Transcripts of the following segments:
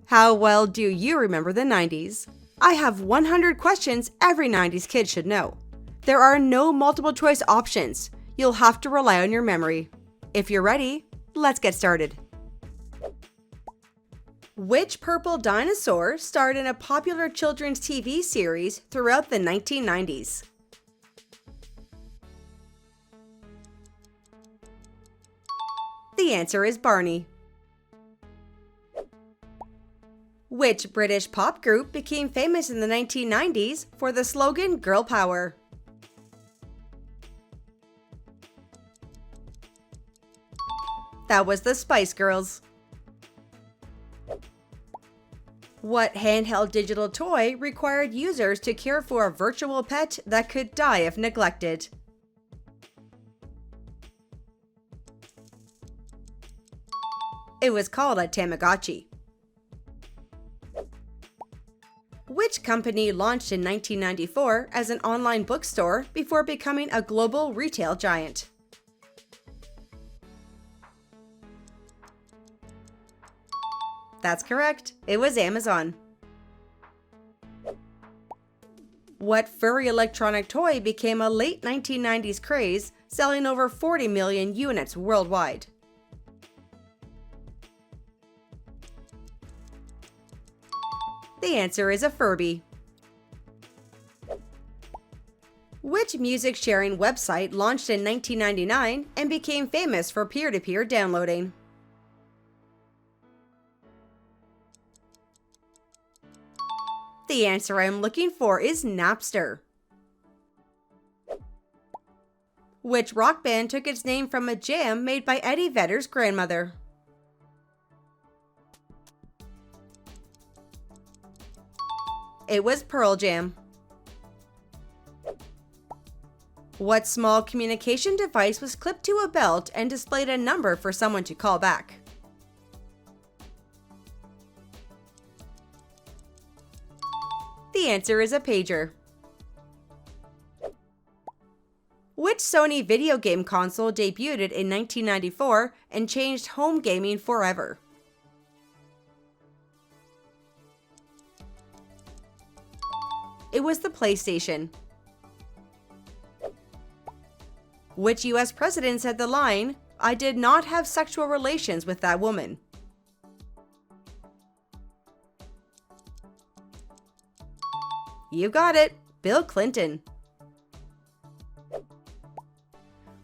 How well do you remember the 90s? I have 100 questions every 90s kid should know. There are no multiple choice options. You'll have to rely on your memory. If you're ready, let's get started. Which purple dinosaur starred in a popular children's TV series throughout the 1990s? The answer is Barney. Which British pop group became famous in the 1990s for the slogan Girl Power? That was the Spice Girls. What handheld digital toy required users to care for a virtual pet that could die if neglected? It was called a Tamagotchi. Which company launched in 1994 as an online bookstore before becoming a global retail giant? That's correct. It was Amazon. What furry electronic toy became a late 1990s craze, selling over 40 million units worldwide? The answer is a Furby. Which music sharing website launched in 1999 and became famous for peer-to-peer downloading? The answer I'm looking for is Napster. Which rock band took its name from a jam made by Eddie Vedder's grandmother? It was Pearl Jam. What small communication device was clipped to a belt and displayed a number for someone to call back? The answer is a pager. Which Sony video game console debuted in 1994 and changed home gaming forever? It was the PlayStation. Which US president said the line, "I did not have sexual relations with that woman"? You got it, Bill Clinton.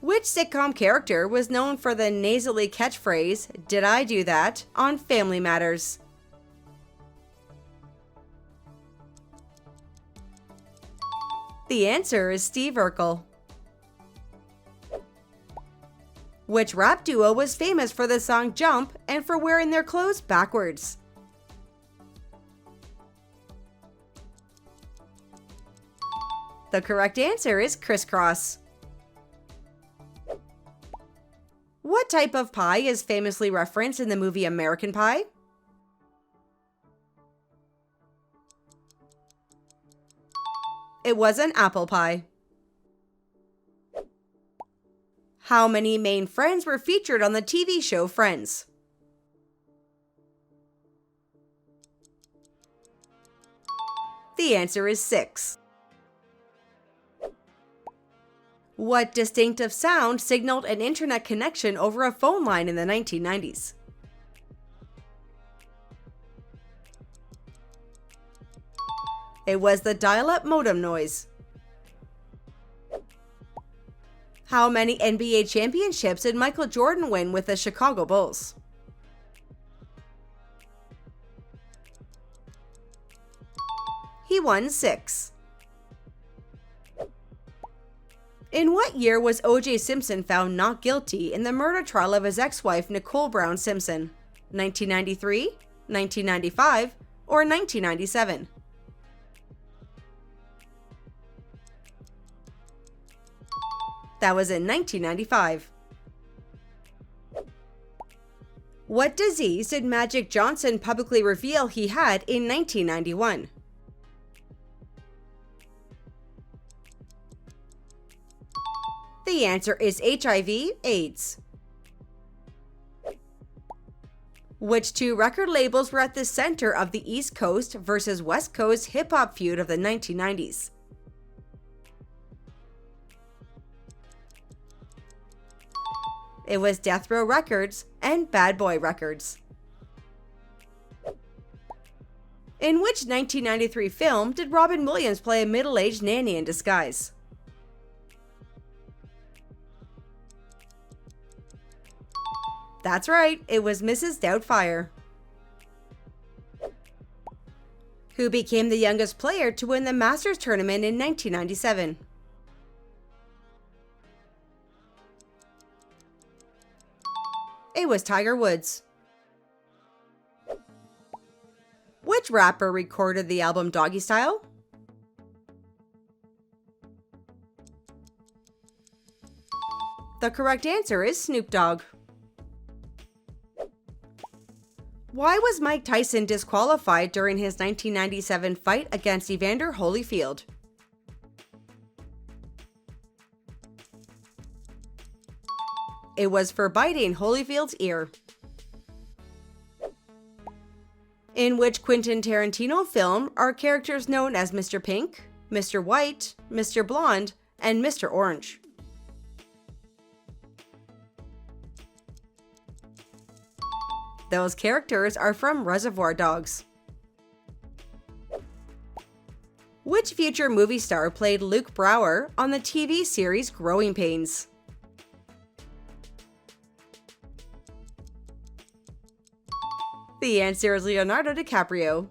Which sitcom character was known for the nasally catchphrase, "Did I do that?" on Family Matters? The answer is Steve Urkel. Which rap duo was famous for the song Jump and for wearing their clothes backwards? The correct answer is Crisscross. What type of pie is famously referenced in the movie American Pie? It was an apple pie. How many main friends were featured on the TV show Friends? The answer is 6. What distinctive sound signaled an internet connection over a phone line in the 1990s? It was the dial-up modem noise. How many NBA championships did Michael Jordan win with the Chicago Bulls? He won 6. In what year was O.J. Simpson found not guilty in the murder trial of his ex-wife Nicole Brown Simpson? 1993, 1995, or 1997? That was in 1995. What disease did Magic Johnson publicly reveal he had in 1991? The answer is HIV/AIDS. Which two record labels were at the center of the East Coast versus West Coast hip-hop feud of the 1990s? It was Death Row Records and Bad Boy Records. In which 1993 film did Robin Williams play a middle-aged nanny in disguise? That's right, it was Mrs. Doubtfire. Who became the youngest player to win the Masters tournament in 1997? It was Tiger Woods. Which rapper recorded the album Doggy Style? The correct answer is Snoop Dogg. Why was Mike Tyson disqualified during his 1997 fight against Evander Holyfield? It was for biting Holyfield's ear. In which Quentin Tarantino film are characters known as Mr. Pink, Mr. White, Mr. Blonde, and Mr. Orange? Those characters are from Reservoir Dogs. Which future movie star played Luke Brower on the TV series Growing Pains? The answer is Leonardo DiCaprio.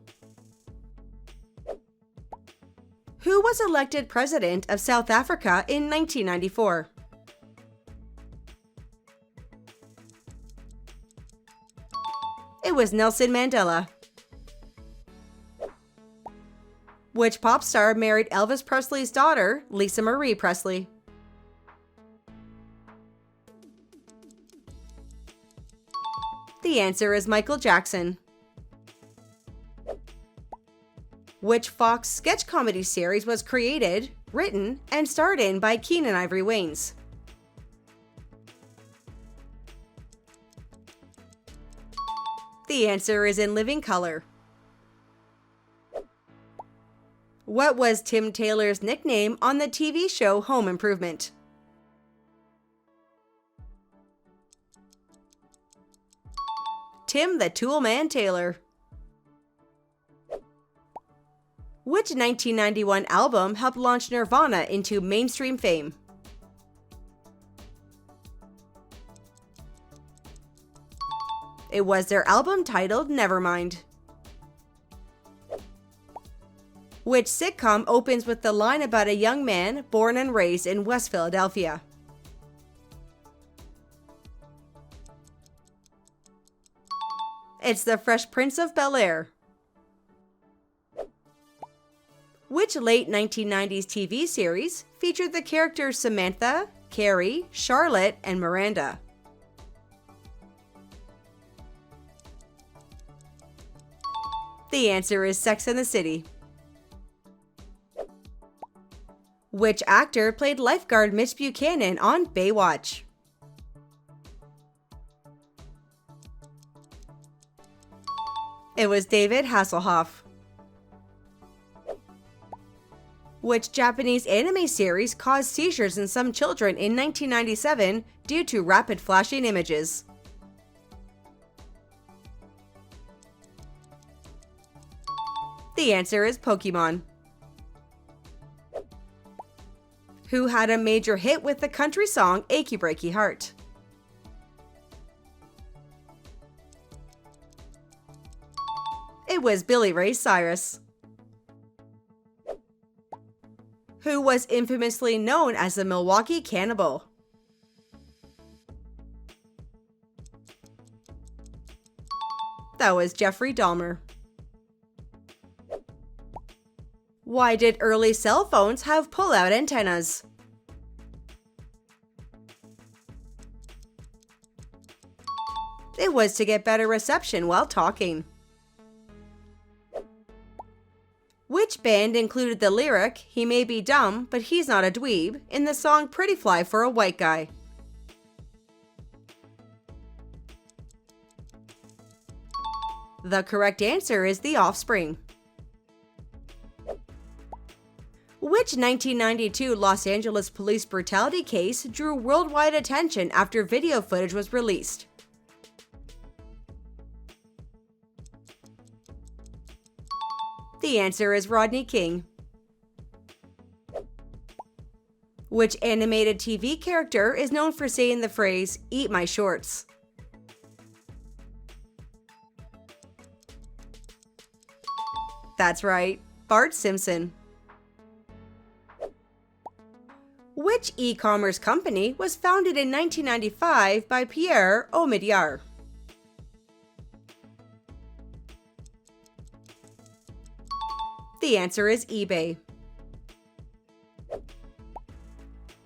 Who was elected president of South Africa in 1994? It was Nelson Mandela. Which pop star married Elvis Presley's daughter, Lisa Marie Presley? The answer is Michael Jackson. Which Fox sketch comedy series was created, written, and starred in by Keenen Ivory Wayans? The answer is In Living Color. What was Tim Taylor's nickname on the TV show Home Improvement? Tim the Toolman Taylor. Which 1991 album helped launch Nirvana into mainstream fame? It was their album titled Nevermind. Which sitcom opens with the line about a young man born and raised in West Philadelphia? It's The Fresh Prince of Bel-Air. Which late 1990s TV series featured the characters Samantha, Carrie, Charlotte, and Miranda? The answer is Sex and the City. Which actor played lifeguard Mitch Buchanan on Baywatch? It was David Hasselhoff. Which Japanese anime series caused seizures in some children in 1997 due to rapid flashing images? The answer is Pokemon. Who had a major hit with the country song Achy Breaky Heart? It was Billy Ray Cyrus. Who was infamously known as the Milwaukee Cannibal? That was Jeffrey Dahmer. Why did early cell phones have pull-out antennas? It was to get better reception while talking. Which band included the lyric, "He may be dumb, but he's not a dweeb," in the song Pretty Fly for a White Guy? The correct answer is The Offspring. Which 1992 Los Angeles police brutality case drew worldwide attention after video footage was released? The answer is Rodney King. Which animated TV character is known for saying the phrase, "Eat my shorts"? That's right, Bart Simpson. Which e-commerce company was founded in 1995 by Pierre Omidyar? The answer is eBay.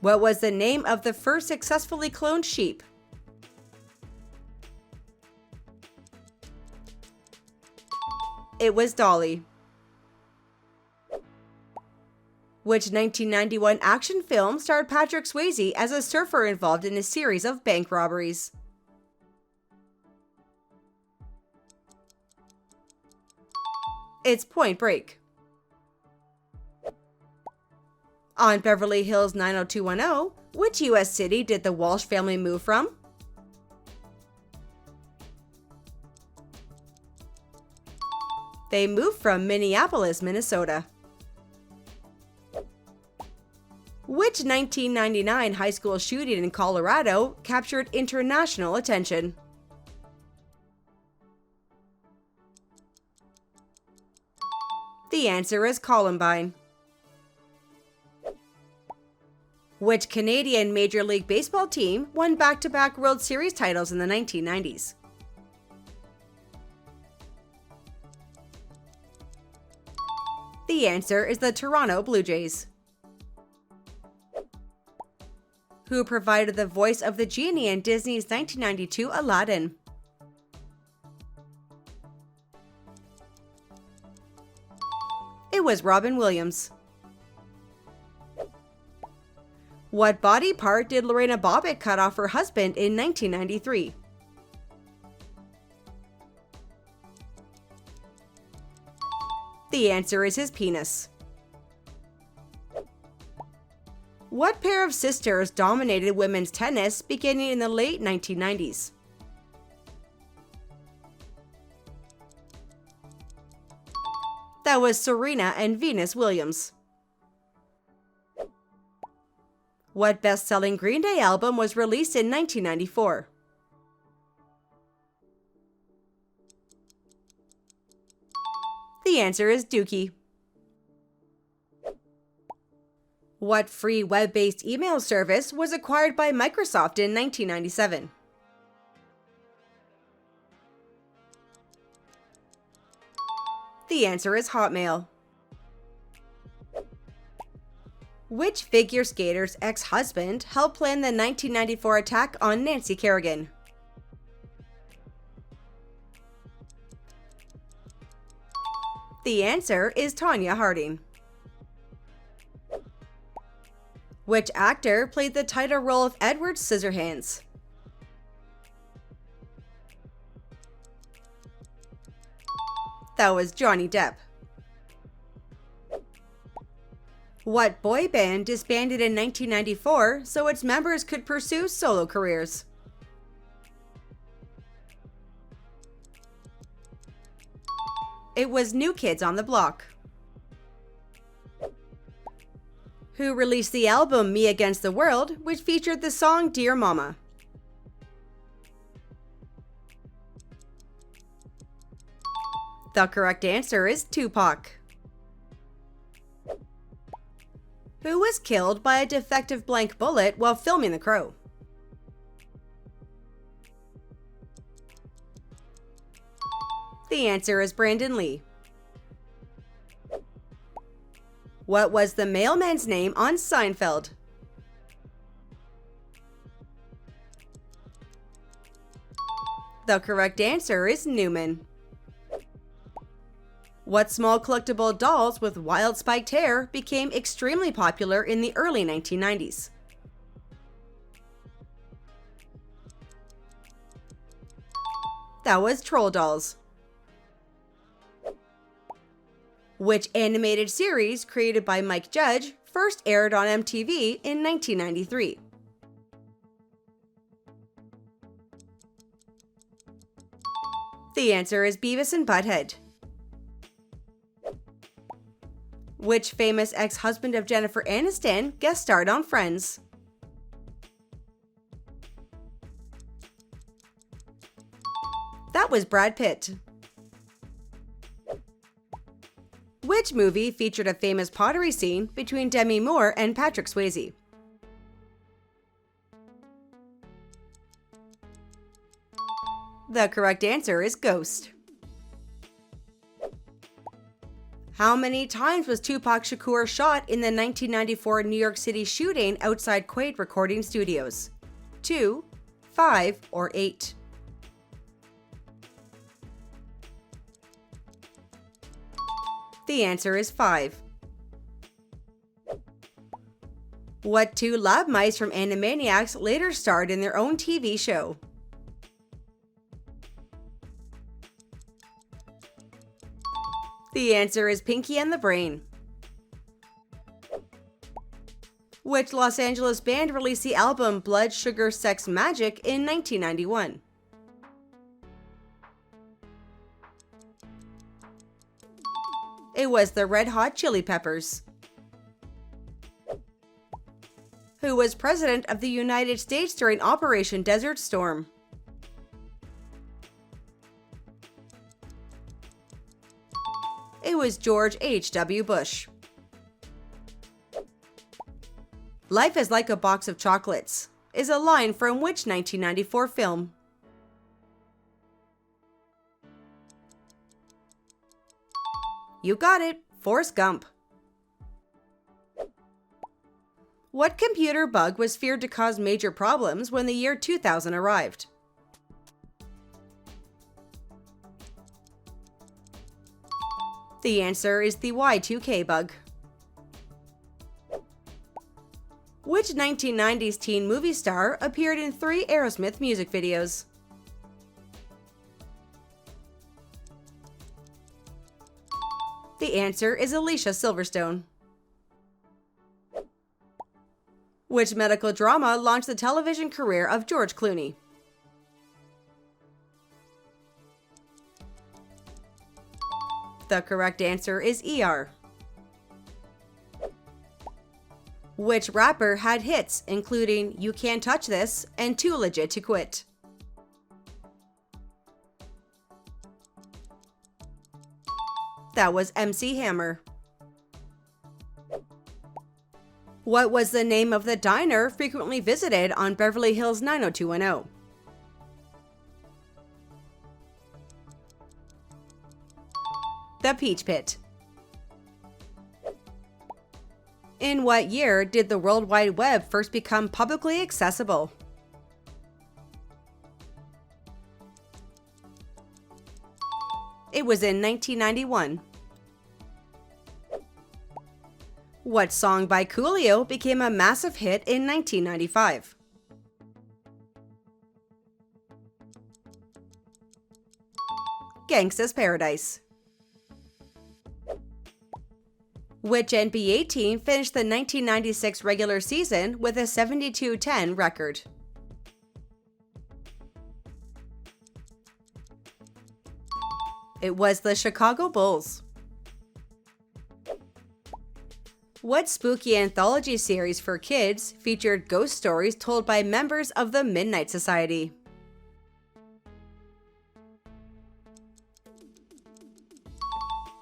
What was the name of the first successfully cloned sheep? It was Dolly. Which 1991 action film starred Patrick Swayze as a surfer involved in a series of bank robberies? It's Point Break. On Beverly Hills 90210, which U.S. city did the Walsh family move from? They moved from Minneapolis, Minnesota. Which 1999 high school shooting in Colorado captured international attention? The answer is Columbine. Which Canadian Major League Baseball team won back-to-back World Series titles in the 1990s? The answer is the Toronto Blue Jays. Who provided the voice of the genie in Disney's 1992 Aladdin? It was Robin Williams. What body part did Lorena Bobbitt cut off her husband in 1993? The answer is his penis. What pair of sisters dominated women's tennis beginning in the late 1990s? That was Serena and Venus Williams. What best-selling Green Day album was released in 1994? The answer is Dookie. What free web-based email service was acquired by Microsoft in 1997? The answer is Hotmail. Which figure skater's ex-husband helped plan the 1994 attack on Nancy Kerrigan? The answer is Tonya Harding. Which actor played the title role of Edward Scissorhands? That was Johnny Depp. What boy band disbanded in 1994 so its members could pursue solo careers? It was New Kids on the Block. Who released the album Me Against the World, which featured the song Dear Mama? The correct answer is Tupac. Who was killed by a defective blank bullet while filming The Crow? The answer is Brandon Lee. What was the mailman's name on Seinfeld? The correct answer is Newman. What small collectible dolls with wild spiked hair became extremely popular in the early 1990s? That was Troll Dolls. Which animated series created by Mike Judge first aired on MTV in 1993? The answer is Beavis and Butthead. Which famous ex-husband of Jennifer Aniston guest starred on Friends? That was Brad Pitt. Which movie featured a famous pottery scene between Demi Moore and Patrick Swayze? The correct answer is Ghost. How many times was Tupac Shakur shot in the 1994 New York City shooting outside Quaid Recording Studios? 2, 5, or 8? The answer is 5. What two lab mice from Animaniacs later starred in their own TV show? The answer is Pinky and the Brain. Which Los Angeles band released the album Blood, Sugar, Sex, Magic in 1991? It was the Red Hot Chili Peppers. Who was president of the United States during Operation Desert Storm? It was George H.W. Bush. Life is like a box of chocolates is a line from which 1994 film? You got it, Forrest Gump. What computer bug was feared to cause major problems when the year 2000 arrived? The answer is the Y2K bug. Which 1990s teen movie star appeared in 3 Aerosmith music videos? The answer is Alicia Silverstone. Which medical drama launched the television career of George Clooney? The correct answer is ER. Which rapper had hits including You Can't Touch This and Too Legit to Quit? That was MC Hammer. What was the name of the diner frequently visited on Beverly Hills 90210? The Peach Pit. In what year did the World Wide Web first become publicly accessible? It was in 1991. What song by Coolio became a massive hit in 1995? Gangsta's Paradise. Which NBA team finished the 1996 regular season with a 72-10 record? It was the Chicago Bulls. What spooky anthology series for kids featured ghost stories told by members of the Midnight Society?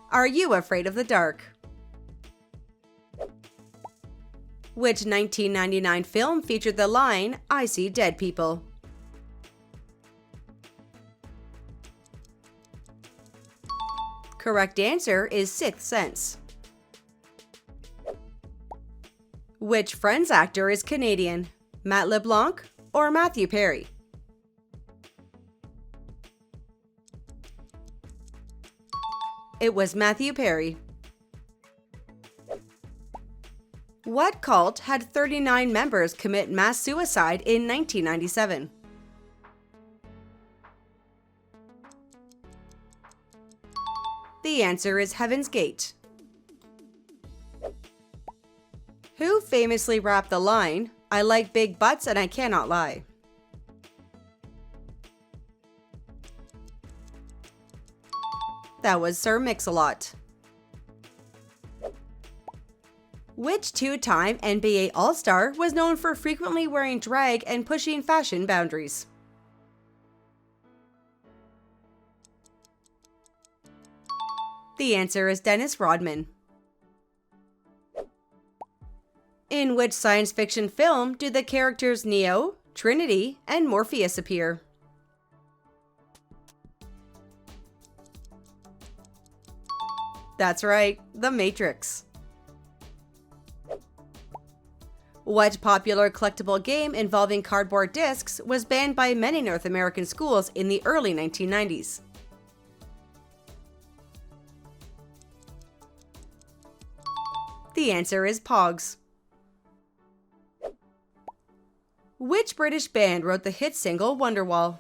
Are You Afraid of the Dark? Which 1999 film featured the line, I see dead people? Correct answer is Sixth Sense. Which Friends actor is Canadian? Matt LeBlanc or Matthew Perry? It was Matthew Perry. What cult had 39 members commit mass suicide in 1997? The answer is Heaven's Gate. Who famously rapped the line, "I like big butts and I cannot lie"? That was Sir Mix-a-Lot. Which two-time NBA All-Star was known for frequently wearing drag and pushing fashion boundaries? The answer is Dennis Rodman. In which science fiction film do the characters Neo, Trinity, and Morpheus appear? That's right, The Matrix. What popular collectible game involving cardboard discs was banned by many North American schools in the early 1990s? The answer is Pogs. Which British band wrote the hit single Wonderwall?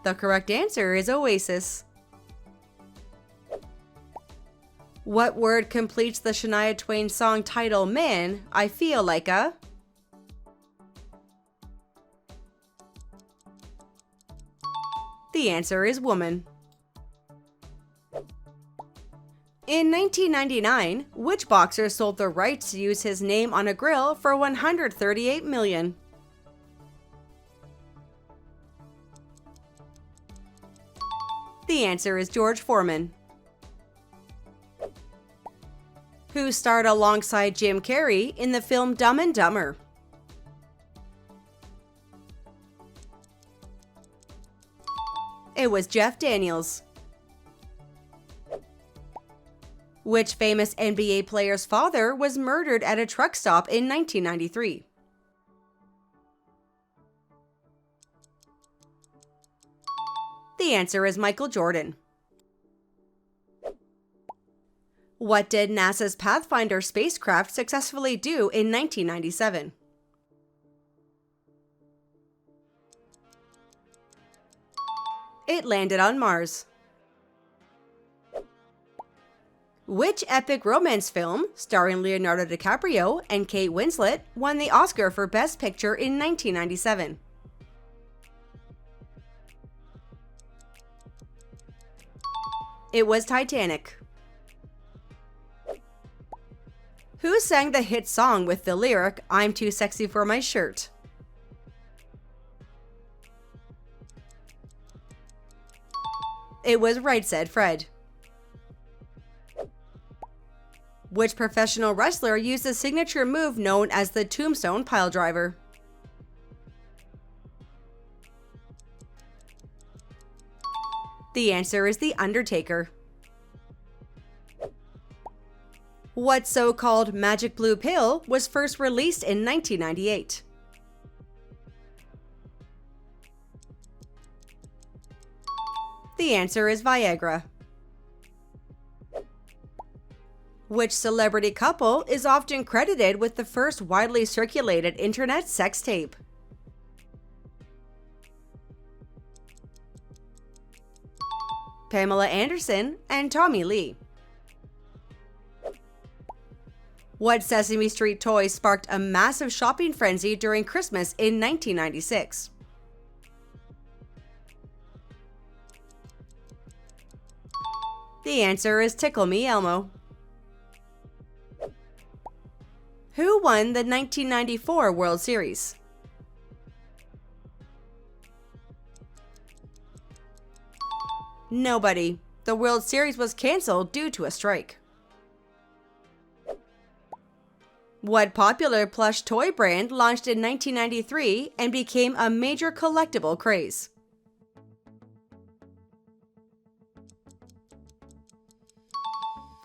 The correct answer is Oasis. What word completes the Shania Twain song title Man, I Feel Like a? The answer is woman. In 1999, which boxer sold the rights to use his name on a grill for $138 million? The answer is George Foreman. Who starred alongside Jim Carrey in the film Dumb and Dumber? It was Jeff Daniels. Which famous NBA player's father was murdered at a truck stop in 1993? The answer is Michael Jordan. What did NASA's Pathfinder spacecraft successfully do in 1997? It landed on Mars. Which epic romance film, starring Leonardo DiCaprio and Kate Winslet, won the Oscar for Best Picture in 1997? It was Titanic. Who sang the hit song with the lyric, "I'm too sexy for my shirt"? It was Right Said Fred. Which professional wrestler used a signature move known as the Tombstone Piledriver? The answer is The Undertaker. What so-called magic blue pill was first released in 1998? The answer is Viagra. Which celebrity couple is often credited with the first widely circulated internet sex tape? Pamela Anderson and Tommy Lee. What Sesame Street toy sparked a massive shopping frenzy during Christmas in 1996? The answer is Tickle Me Elmo. Who won the 1994 World Series? Nobody. The World Series was canceled due to a strike. What popular plush toy brand launched in 1993 and became a major collectible craze?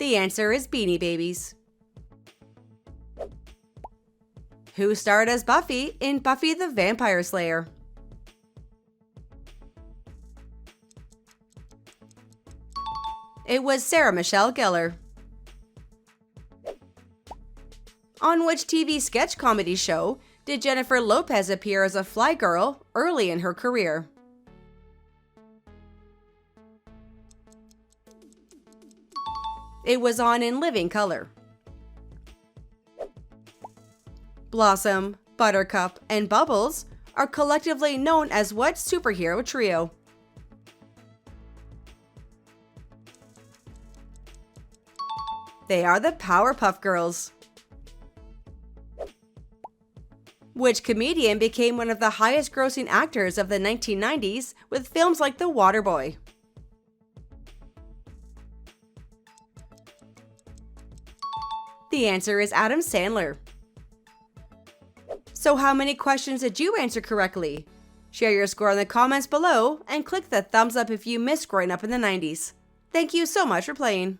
The answer is Beanie Babies. Who starred as Buffy in Buffy the Vampire Slayer? It was Sarah Michelle Gellar. On which TV sketch comedy show did Jennifer Lopez appear as a fly girl early in her career? It was on in living color. Blossom, Buttercup, and Bubbles are collectively known as what superhero trio? They are the Powerpuff Girls. Which comedian became one of the highest grossing actors of the 1990s with films like The Waterboy? The answer is Adam Sandler. So how many questions did you answer correctly? Share your score in the comments below and click the thumbs up if you missed growing up in the 90s. Thank you so much for playing.